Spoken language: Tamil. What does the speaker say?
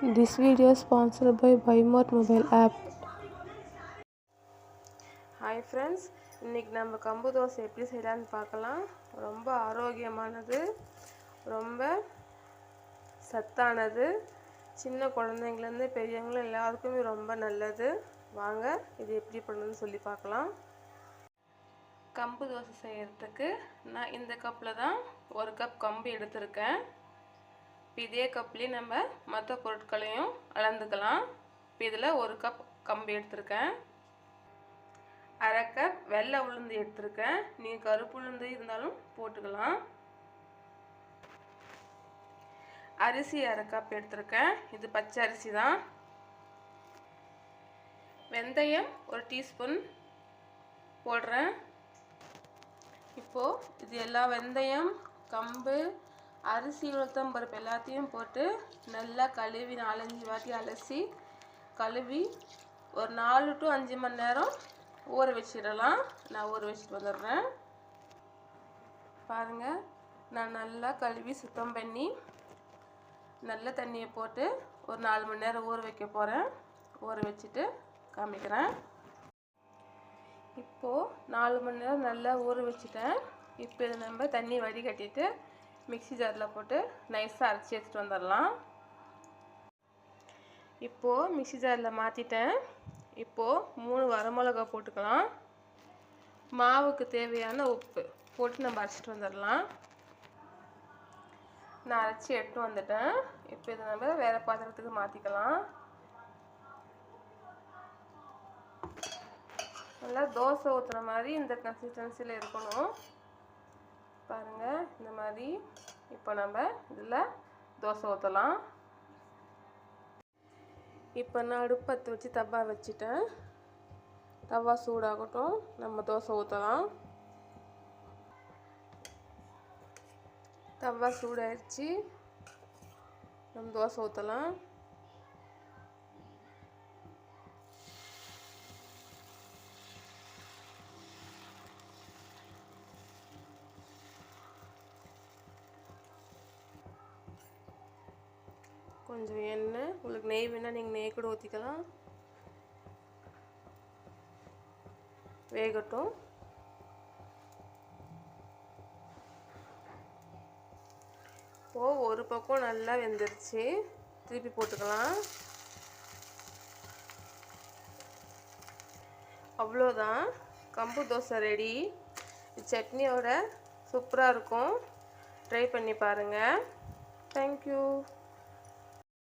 This video is sponsored by BuyMart mobile app. Hi friends, இன்னைக்கு நம்ம கம்பு தோசை எப்படி செய்யலாம்னு பார்க்கலாம். ரொம்ப ஆரோக்கியமானது, ரொம்ப சத்தானது, சின்ன குழந்தைங்கள்ல இருந்து பெரியவங்க எல்லாருக்குமே ரொம்ப நல்லது. வாங்க இது எப்படி பண்ணணும்னு சொல்லி பார்க்கலாம். கம்பு தோசை செய்யறதுக்கு நான் இந்த கப்பில் தான் 1 கப் கம்பு எடுத்திருக்கேன். இதே கப்லேயே நம்ம மற்ற பொருட்களையும் அளந்துக்கலாம். இதில் 1 கப் கம்பு எடுத்திருக்கேன். அரை கப் வெள்ளை உளுந்து எடுத்திருக்கேன். நீங்கள் கருப்பு உளுந்து இருந்தாலும் போட்டுக்கலாம். அரிசி அரை கப் எடுத்திருக்கேன். இது பச்சை அரிசி தான். வெந்தயம் 1 டீஸ்பூன் போடுறேன். இப்போது இது எல்லா வெந்தயம், கம்பு, அரிசி, உளுத்தம் பருப்பு எல்லாத்தையும் போட்டு நல்லா கழுவி 4-5 வாட்டி அலசி கழுவி ஒரு 4 to 5 மணி நேரம் ஊற வச்சிடலாம். நான் ஊற வச்சுட்டு வந்துடுறேன். பாருங்கள், நான் நல்லா கழுவி சுத்தம் பண்ணி நல்ல தண்ணியை போட்டு ஒரு 4 மணி நேரம் ஊற வைக்க போகிறேன். ஊற வச்சுட்டு காமிக்கிறேன். இப்போது 4 மணி நேரம் நல்லா ஊற வச்சுட்டேன். இப்போ இதை நம்ம தண்ணி வடிகட்டிட்டு மிக்ஸி ஜாரில் போட்டு நைஸாக அரைச்சி எடுத்துகிட்டு வந்துடலாம். இப்போது மிக்ஸி ஜாரில் மாற்றிட்டேன். இப்போது 3 வரமிளகா போட்டுக்கலாம். மாவுக்கு தேவையான உப்பு போட்டு நம்ம அரைச்சிட்டு வந்துடலாம். நான் அரைச்சி எடுத்து வந்துட்டேன். இப்போ இதை நம்ம வேறு பாத்திரத்துக்கு மாற்றிக்கலாம். நல்லா தோசை ஊற்றுற மாதிரி இந்த கன்சிஸ்டன்சியில் இருக்கணும். பாருங்கள், இந்த மாதிரி. இப்போ நம்ம இதில் தோசை ஊற்றலாம். இப்போ நான் அடுப்பு பற்ற வச்சு தவா வச்சுட்டேன். தவா சூடாகட்டும், நம்ம தோசை ஊற்றலாம். தவா சூடாயிடுச்சு, நம்ம தோசை ஊற்றலாம். கொஞ்சம் எண்ணெய், உங்களுக்கு நெய் வேணால் நீங்கள் நெய் கூட ஊற்றிக்கலாம். வேகட்டும். இப்போது ஒரு பக்கம் நல்லா வெந்துருச்சு, திருப்பி போட்டுக்கலாம். அவ்வளோதான், கம்பு தோசை ரெடி. சட்னியோட சூப்பராக இருக்கும். ட்ரை பண்ணி பாருங்கள். தேங்க்யூ.